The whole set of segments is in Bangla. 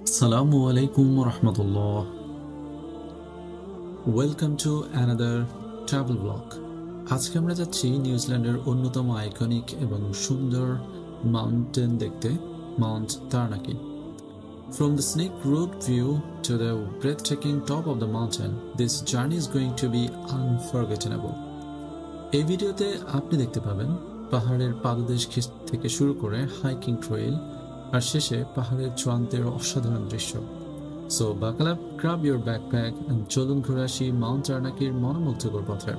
Assalamu alaikum wa rahmatullah. Welcome to another travel vlog. আজকে আমরা যাচ্ছি নিউজিল্যান্ডের অন্যতম আইকনিক এবং সুন্দর মাউন্টেন দেখতে, Mount তারনাকি. From the scenic road view to the breathtaking top of the mountain, this journey is going to be unforgettable. এই ভিডিওতে আপনি দেখতে পাবেন পাহাড়ের পাদদেশ থেকে শুরু করে হাইকিং ট্রেইল আর শেষে পাহাড়ের চূড়ান্তের অসাধারণ দৃশ্য. So buckle up, grab your backpack and চলুন ঘুরে আসি মাউন্ট তারনাকির মনোমুগ্ধকর পথে.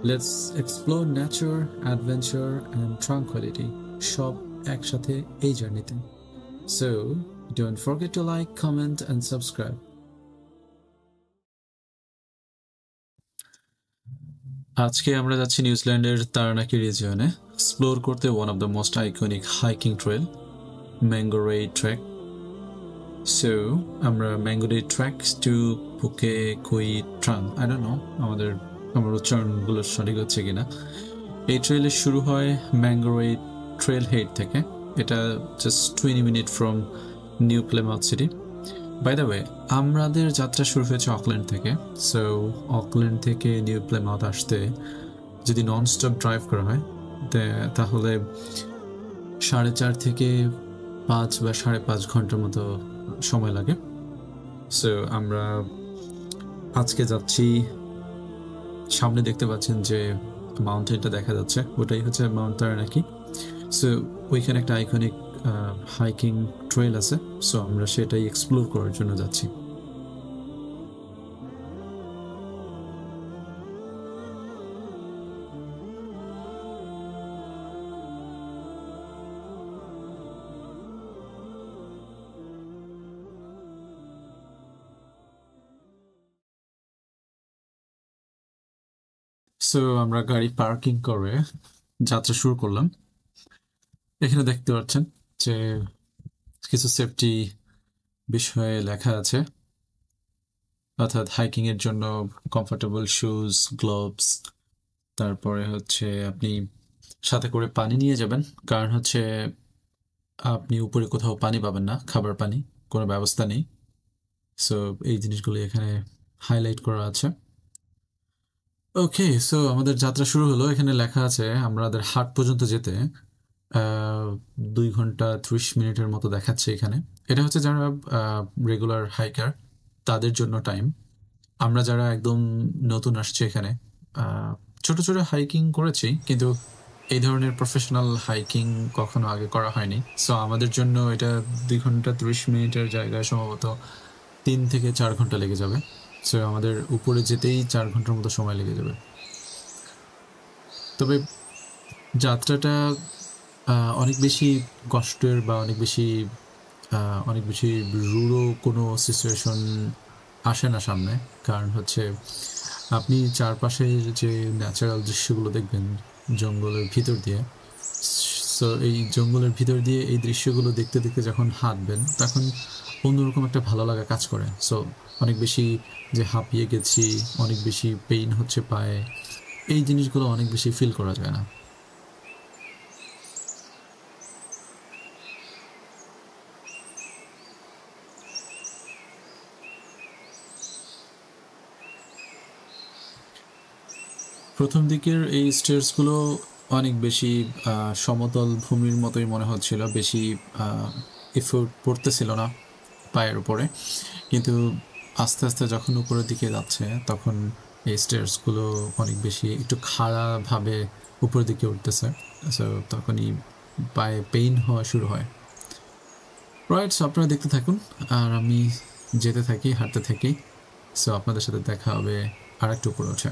Let's explore nature, adventure and tranquility সব একসাথে এই জার্নিতে. So don't forget to like, comment and subscribe. আজকে আমরা যাচ্ছি নিউজিল্যান্ডের তারনাকি রিজিয়নে এক্সপ্লোর করতে one of the most iconic hiking trail Mangorei trek. So আমরা ম্যাঙ্গোরেই ট্রেক টু পুকে কুই ট্রাং, আই ডোন্ট নো আমার উচ্চারণগুলো সঠিক হচ্ছে কিনা. এই ট্রেলের শুরু হয় ম্যাঙ্গোরেই ট্রেল হেড থেকে. এটা just 20 minute from New Plymouth city. By the way, আমাদের যাত্রা শুরু হয়েছে অকল্যান্ড থেকে. সো অকল্যান্ড থেকে নিউ প্লেমাউথ আসতে যদি নন স্টপ ড্রাইভ করা হয় তাহলে 4.5 থেকে 5 বা 5.5 ঘন্টার মতো সময় লাগে. সো আমরা আজকে যাচ্ছি, সামনে দেখতে পাচ্ছেন যে মাউন্টেনটা দেখা যাচ্ছে, ওটাই হচ্ছে মাউন্ট তারনাকি. সো ওইখানে একটা আইকনিক হাইকিং ট্রেল আছে. সো আমরা সেটাই এক্সপ্লোর করার জন্য যাচ্ছি. সো আমরা গাড়ি পার্কিং করে যাত্রা শুরু করলাম. এখানে দেখতে পাচ্ছেন যে কিছু সেফটি বিষয়ে লেখা আছে, অর্থাৎ হাইকিং এর জন্য কমফোর্টেবল শুজ, গ্লোভস, তারপরে হচ্ছে আপনি সাথে করে পানি নিয়ে যাবেন, কারণ হচ্ছে আপনি উপরে কোথাও পানি পাবেন না, খাবার পানি কোনো ব্যবস্থা নেই. সো এই জিনিসগুলো এখানে হাইলাইট করা আছে. ওকে, সো আমাদের যাত্রা শুরু হলো. এখানে লেখা আছে আমাদের হাট পর্যন্ত যেতে 2 ঘন্টা 30 মিনিটের মতো দেখাচ্ছে এখানে. এটা হচ্ছে যারা রেগুলার হাইকার তাদের জন্য টাইম. আমরা যারা একদম নতুন আসছি এখানে, ছোট ছোট হাইকিং করেছি কিন্তু এই ধরনের প্রফেশনাল হাইকিং কখনো আগে করা হয়নি. সো আমাদের জন্য এটা 2 ঘন্টা 30 মিনিটের জায়গায় সম্ভবত 3 থেকে 4 ঘন্টা লেগে যাবে. সো আমাদের উপরে যেতেই 4 ঘন্টার মতো সময় লেগে যাবে. তবে যাত্রাটা অনেক বেশি কষ্টের বা অনেক বেশি রূঢ় কোনো সিচুয়েশন আসে না সামনে, কারণ হচ্ছে আপনি চারপাশের যে ন্যাচারাল দৃশ্যগুলো দেখবেন জঙ্গলের ভিতর দিয়ে. সো এই জঙ্গলের ভিতর দিয়ে এই দৃশ্যগুলো দেখতে দেখতে যখন হাঁটবেন তখন অন্যরকম একটা ভালো লাগা কাজ করে. সো অনেক বেশি যে হাঁপিয়ে গেছি, অনেক বেশি পেইন হচ্ছে পায়ে, এই জিনিসগুলো অনেক বেশি ফিল করা যায় না. প্রথম দিকের এই স্টেয়ার্সগুলো অনেক বেশি সমতল ভূমির মতোই মনে হচ্ছিল, বেশি এফোর্ট পড়তেছিল না পায়ের উপরে. কিন্তু আস্তে আস্তে যখন উপরের দিকে যাচ্ছে তখন এই স্টেয়ার্সগুলো অনেক বেশি একটু খাড়াভাবে উপরের দিকে উঠতেছে. সো তখনই পায়ে পেইন হওয়া শুরু হয়. রাইট, সো আপনারা দেখতে থাকুন আর আমি যেতে থাকি, হাঁটতে থাকি. সো আপনাদের সাথে দেখা হবে আর একটু উপরে ওঠে.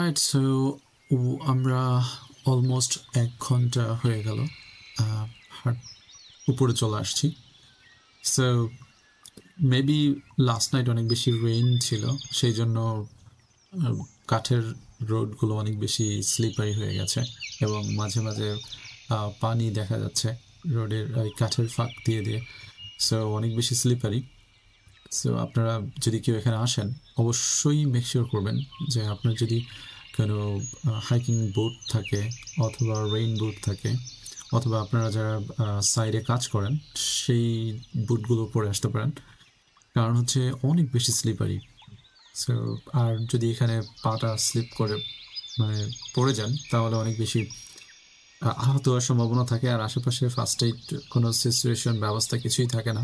রাইট, সো আমরা অলমোস্ট 1 ঘন্টা হয়ে গেল উপরে চলে আসছি। সো মেবি লাস্ট নাইট অনেক বেশি রেইন ছিল, সেই জন্য কাঠের রোডগুলো অনেক বেশি স্লিপারি হয়ে গেছে এবং মাঝে মাঝে পানি দেখা যাচ্ছে রোডের কাঠের ফাঁক দিয়ে দিয়ে। সো অনেক বেশি স্লিপারি। সো আপনারা যদি কেউ এখানে আসেন অবশ্যই মেক শিওর করবেন যে আপনার যদি কোনো হাইকিং বুট থাকে অথবা রেইন বুট থাকে অথবা আপনারা যারা সাইডে কাজ করেন সেই বুটগুলো পরে আসতে পারেন, কারণ হচ্ছে অনেক বেশি স্লিপারি। সো আর যদি এখানে পাটা স্লিপ করে মানে পড়ে যান তাহলে অনেক বেশি আহত হওয়ার সম্ভাবনা থাকে, আর আশেপাশে ফার্স্ট এইড কোনো সিচুয়েশন ব্যবস্থা কিছুই থাকে না।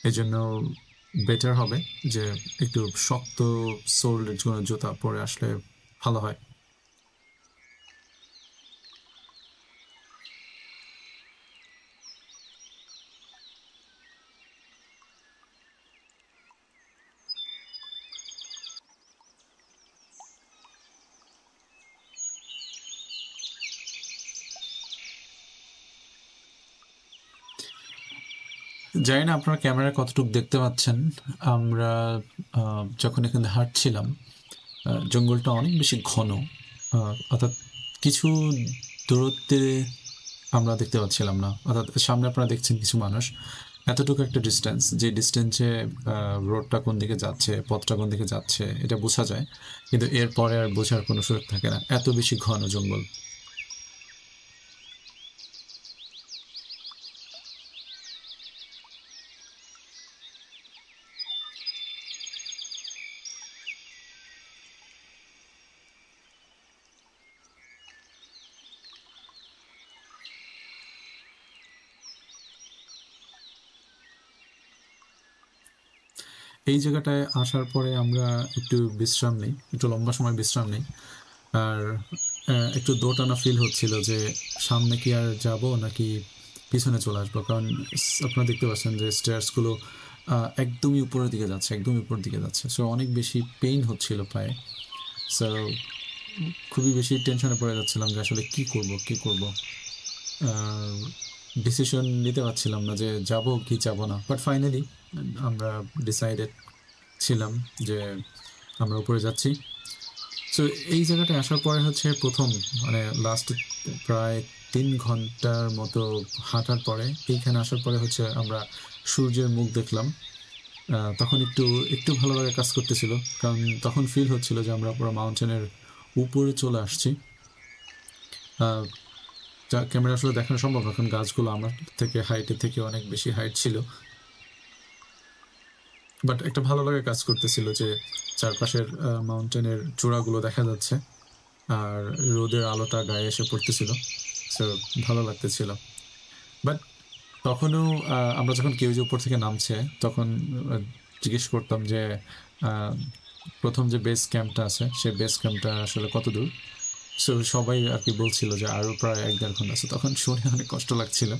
এই জন্য বেটার হবে যে একটু শক্ত সোলের কোনো জুতা পরে আসলে ভালো হয়। জানি না আপনার ক্যামেরায় কতটুকু দেখতে পাচ্ছেন, আমরা যখন এখানে হাঁটছিলাম জঙ্গলটা অনেক বেশি ঘন, অর্থাৎ কিছু দূরত্বে আমরা দেখতে পাচ্ছিলাম না, অর্থাৎ সামনে আপনারা দেখছেন কিছু মানুষ, এতটুকু একটা ডিস্টেন্স, যে ডিস্টেন্সে রোডটা কোন দিকে যাচ্ছে পথটা কোন দিকে যাচ্ছে এটা বোঝা যায়, কিন্তু এরপরে আর বোঝার কোনো সুযোগ থাকে না, এত বেশি ঘন জঙ্গল। এই জায়গাটায় আসার পরে আমরা একটু বিশ্রাম নিই, একটু লম্বা সময় বিশ্রাম নিই, আর একটু দোটানা ফিল হচ্ছিল যে সামনে কি আর যাব নাকি পিছনে চলে আসবো, কারণ আপনারা দেখতে পাচ্ছেন যে স্টেয়ার্সগুলো একদমই উপরের দিকে যাচ্ছে, একদমই উপর দিকে যাচ্ছে। সো অনেক বেশি পেইন হচ্ছিল পায়ে। সো খুবই বেশি টেনশনে পড়ে যাচ্ছিলাম যে আসলে কি করব কি করব, ডিসিশন নিতে পারছিলাম না যে যাব কি যাব না। বাট ফাইনালি আমরা ডিসাইডেড ছিলাম যে আমরা উপরে যাচ্ছি। সো এই জায়গাটায় আসার পরে হচ্ছে প্রথম মানে লাস্ট প্রায় 3 ঘন্টার মতো হাঁটার পরে এইখানে আসার পরে হচ্ছে আমরা সূর্যের মুখ দেখলাম। তখন একটু একটু ভালো লাগে কাজ করতেছিল, কারণ তখন ফিল হচ্ছিল যে আমরা পুরো মাউন্টেনের উপরে চলে আসছি। যা ক্যামেরা আসলে দেখানো সম্ভব, এখন গাছগুলো আমার থেকে হাইটের থেকে অনেক বেশি হাইট ছিল, বাট একটা ভালো লাগে কাজ করতেছিল যে চারপাশের মাউন্টেনের চূড়াগুলো দেখা যাচ্ছে আর রোদের আলোটা গায়ে এসে পড়তেছিল, সো ভালো লাগতেছিল। বাট তখনও আমরা যখন কেউ যে উপর থেকে নামছে তখন জিজ্ঞেস করতাম যে প্রথম যে বেস ক্যাম্পটা আছে সেই বেস ক্যাম্পটা আসলে কত দূর। সো সবাই আর কি বলছিল যে আরও প্রায় 1-1.5 ঘন্টা আছে, তখন শুনে অনেক কষ্ট লাগছিল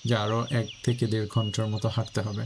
যে আরও 1 থেকে 1.5 ঘন্টার মতো হাঁটতে হবে।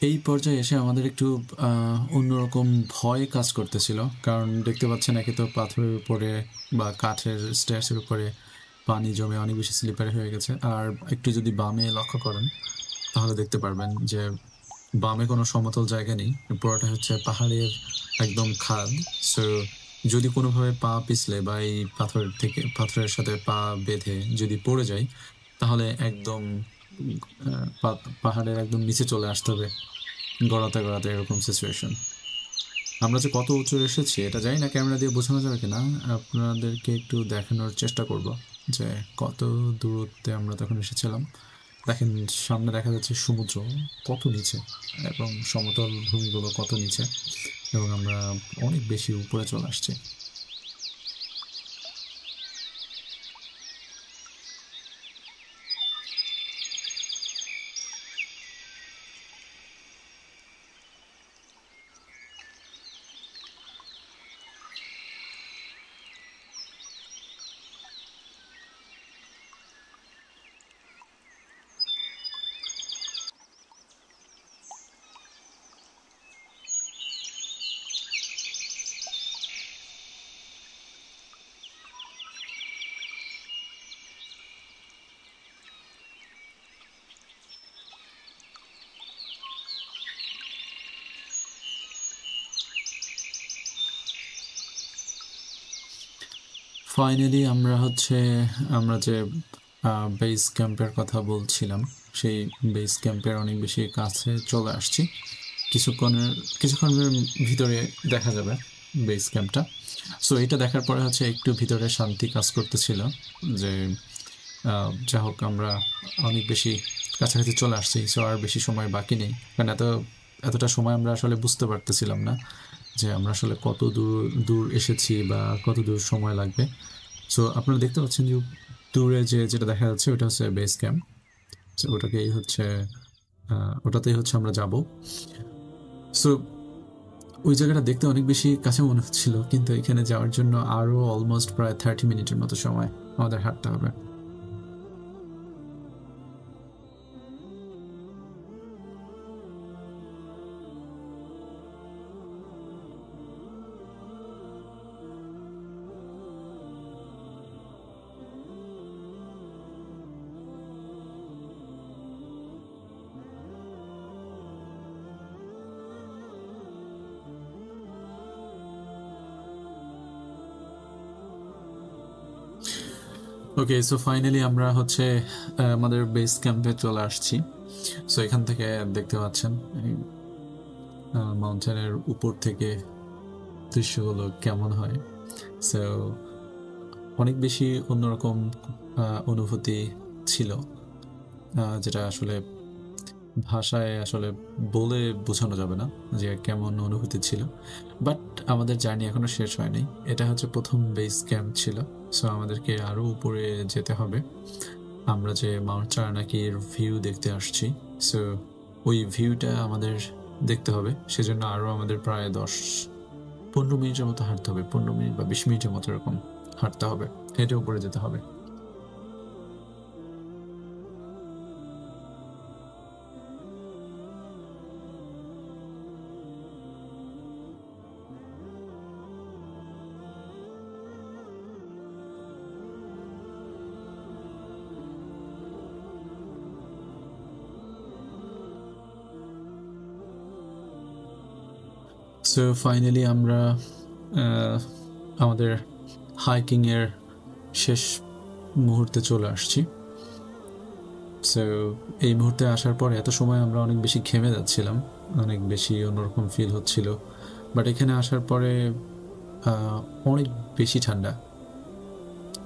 এই পর্যায়ে এসে আমাদের একটু অন্যরকম ভয় কাজ করতেছিল, কারণ দেখতে পাচ্ছেন একে তো পাথরের উপরে বা কাঠের স্ট্যাচের উপরে পানি জমে অনেক বেশি স্লিপারি হয়ে গেছে। আর একটু যদি বামে লক্ষ্য করেন তাহলে দেখতে পারবেন যে বামে কোনো সমতল জায়গা নেই, পুরোটা হচ্ছে পাহাড়ের একদম খাদ। সো যদি কোনোভাবে পা পিছলে বা এই পাথরের সাথে পা বেঁধে যদি পড়ে যায় তাহলে একদম পাহাড়ের একদম নিচে চলে আসতে হবে গড়াতে গড়াতে, এরকম সিচুয়েশন। আমরা যে কত উঁচু এসেছি এটা জানি না ক্যামেরা দিয়ে বোঝানো যাবে কিনা, আপনাদেরকে একটু দেখানোর চেষ্টা করব যে কত দূরত্বে আমরা তখন এসেছিলাম। দেখেন সামনে দেখা যাচ্ছে সমুদ্র কত নিচে এবং সমতল ভূমিগুলো কত নিচে, এবং আমরা অনেক বেশি উপরে চলে আসছি। ফাইনালি আমরা যে বেস ক্যাম্পের কথা বলছিলাম সেই বেস ক্যাম্পের অনেক বেশি কাছে চলে আসছি। কিছুক্ষণের ভিতরে দেখা যাবে বেস ক্যাম্পটা। সো এটা দেখার পরে হচ্ছে একটু ভিতরে শান্তি কাজ করতেছিল যে যা হোক আমরা অনেক বেশি কাছাকাছি চলে আসছি। সো আর বেশি সময় বাকি নেই, কারণ এতটা সময় আমরা আসলে বুঝতে পারতেছিলাম না যে আমরা আসলে কত দূর এসেছি বা কত দূর সময় লাগবে। সো আপনারা দেখতে পাচ্ছেন যে দূরে যেটা দেখা যাচ্ছে ওটা হচ্ছে বেস ক্যাম্প। সো ওটাতেই হচ্ছে আমরা যাব। সো ওই জায়গাটা দেখতে অনেক বেশি কাছে মনে হচ্ছিল, কিন্তু এখানে যাওয়ার জন্য আরও অলমোস্ট প্রায় 30 মিনিটের মতো সময় আমাদের হাঁটতে হবে। ওকে, সো ফাইনালি আমরা হচ্ছে আমাদের বেস ক্যাম্পে চলে আসছি। সো এখান থেকে দেখতে পাচ্ছেন মাউন্টেনের উপর থেকে দৃশ্যগুলো কেমন হয়। সো অনেক বেশি অন্যরকম অনুভূতি ছিল, যেটা আসলে ভাষায় আসলে বলে বোঝানো যাবে না যে কেমন অনুভূতি ছিল। বাট আমাদের জার্নি এখনো শেষ হয়নি, এটা হচ্ছে প্রথম বেস ক্যাম্প ছিল। সো আমাদেরকে আরও উপরে যেতে হবে। আমরা যে মাউন্ট চারানাকির ভিউ দেখতে আসছি, সো ওই ভিউটা আমাদের দেখতে হবে, সেজন্য আরও আমাদের প্রায় 10-15 মিনিটের মতো হাঁটতে হবে। 15 মিনিট বা 20 মিনিটের মতো এরকম হাঁটতে হবে, হেঁটে উপরে যেতে হবে। সো ফাইনালি আমরা আমাদের হাইকিংয়ের শেষ মুহূর্তে চলে আসছি। সো এই মুহূর্তে আসার পর এত সময় আমরা অনেক বেশি ঘেমে যাচ্ছিলাম, অনেক বেশি অন্যরকম ফিল হচ্ছিল। বাট এখানে আসার পরে অনেক বেশি ঠান্ডা,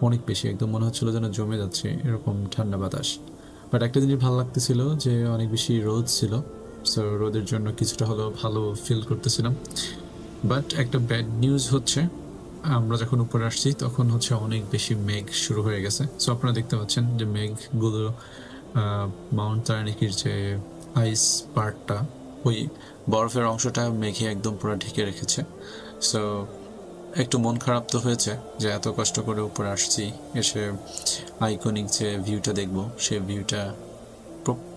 অনেক বেশি, একদম মনে হচ্ছিলো যেন জমে যাচ্ছে এরকম ঠান্ডা বাতাস। বাট একটা জিনিস ভালো লাগতেছিল যে অনেক বেশি রোদ ছিল, সো রোদের জন্য কিছুটা হলেও ভালো ফিল করতেছিলাম। বাট একটা ব্যাড নিউজ হচ্ছে, আমরা যখন উপরে আসছি তখন হচ্ছে অনেক বেশি মেঘ শুরু হয়ে গেছে। সো আপনারা দেখতে পাচ্ছেন যে মেঘগুলো মাউন্ট তারানিকির যে আইস পার্টটা, ওই বরফের অংশটা মেঘে একদম পুরো ঢেকে রেখেছে। সো একটু মন খারাপ তো হয়েছে যে এত কষ্ট করে উপরে আসছি, এসে আইকনিক যে ভিউটা দেখবো সেই ভিউটা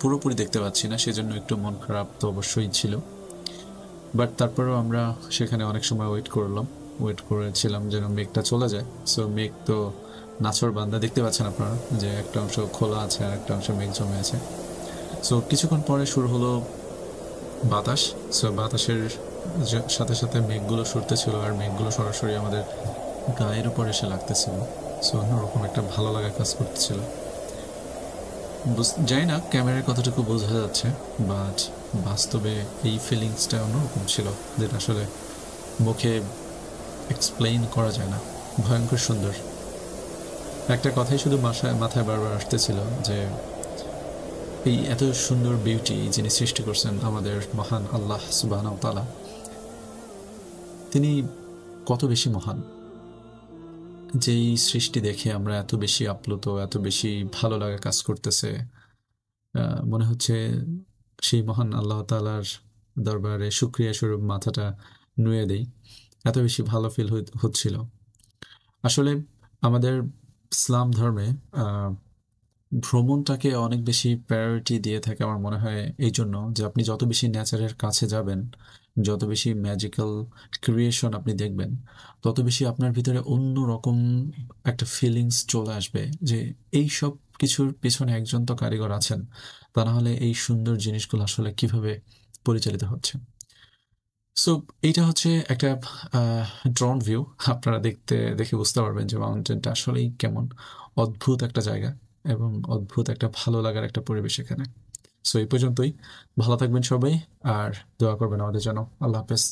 পুরোপুরি দেখতে পাচ্ছি না, সেজন্য একটু মন খারাপ তো অবশ্যই ছিল। বাট তারপরেও আমরা সেখানে অনেক সময় ওয়েট করেছিলাম যেন মেঘটা চলে যায়। সো মেঘ তো নাছর বান্দা, দেখতে পাচ্ছেন আপনারা যে একটা অংশ খোলা আছে আর একটা অংশ মেঘ জমে আছে। সো কিছুক্ষণ পরে শুরু হলো বাতাস। সো বাতাসের সাথে সাথে মেঘগুলো সরতেছিল, আর মেঘগুলো সরাসরি আমাদের গায়ের উপর এসে লাগতেছিল। সো অন্যরকম একটা ভালো লাগা কাজ করতেছিল। জানি না ক্যামেরায় কতটুকু বোঝা যাচ্ছে, বাট বাস্তবে এই ফিলিংসটা অন্যরকম ছিল, যেটা আসলে মুখে এক্সপ্লেইন করা যায় না। ভয়ঙ্কর সুন্দর। একটা কথাই শুধু মাথায় বারবার আসতেছিল যে এই এত সুন্দর বিউটি যিনি সৃষ্টি করছেন, আমাদের মহান আল্লাহ সুবহানাহু ওয়া তাআলা, তিনি কত বেশি মহান। যেই সৃষ্টি দেখে আমরা এত বেশি আপ্লুত, এত বেশি ভালো লাগা কাজ করতেছে, মনে হচ্ছে সেই মহান আল্লাহ তাআলার দরবারে শুকরিয়া স্বরূপ মাথাটা নুয়ে দেই। এত বেশি ভালো ফিল হচ্ছিল। আসলে আমাদের ইসলাম ধর্মে ভ্রমণটাকে অনেক বেশি প্রায়োরিটি দিয়ে থাকে আমার মনে হয়, এই জন্য যে আপনি যত বেশি নেচারের কাছে যাবেন, যত বেশি ম্যাজিক্যাল ক্রিয়েশন আপনি দেখবেন, তত বেশি আপনার ভিতরে অন্য রকম একটা ফিলিংস চলে আসবে যে এই সব কিছুর পেছনে একজন তো কারিগর আছেন, তা না হলে এই সুন্দর জিনিসগুলো আসলে কিভাবে পরিচালিত হচ্ছে। সো এইটা হচ্ছে একটা ড্রোন ভিউ। আপনারা দেখে বুঝতে পারবেন যে মাউন্টেনটা আসলেই কেমন অদ্ভুত একটা জায়গা এবং অদ্ভুত একটা ভালো লাগার একটা পরিবেশ এখানে। সো এই পর্যন্তই। ভালো থাকবেন সবাই, আর দোয়া করবেন আমাদের জন্য। আল্লাহ হাফেজ।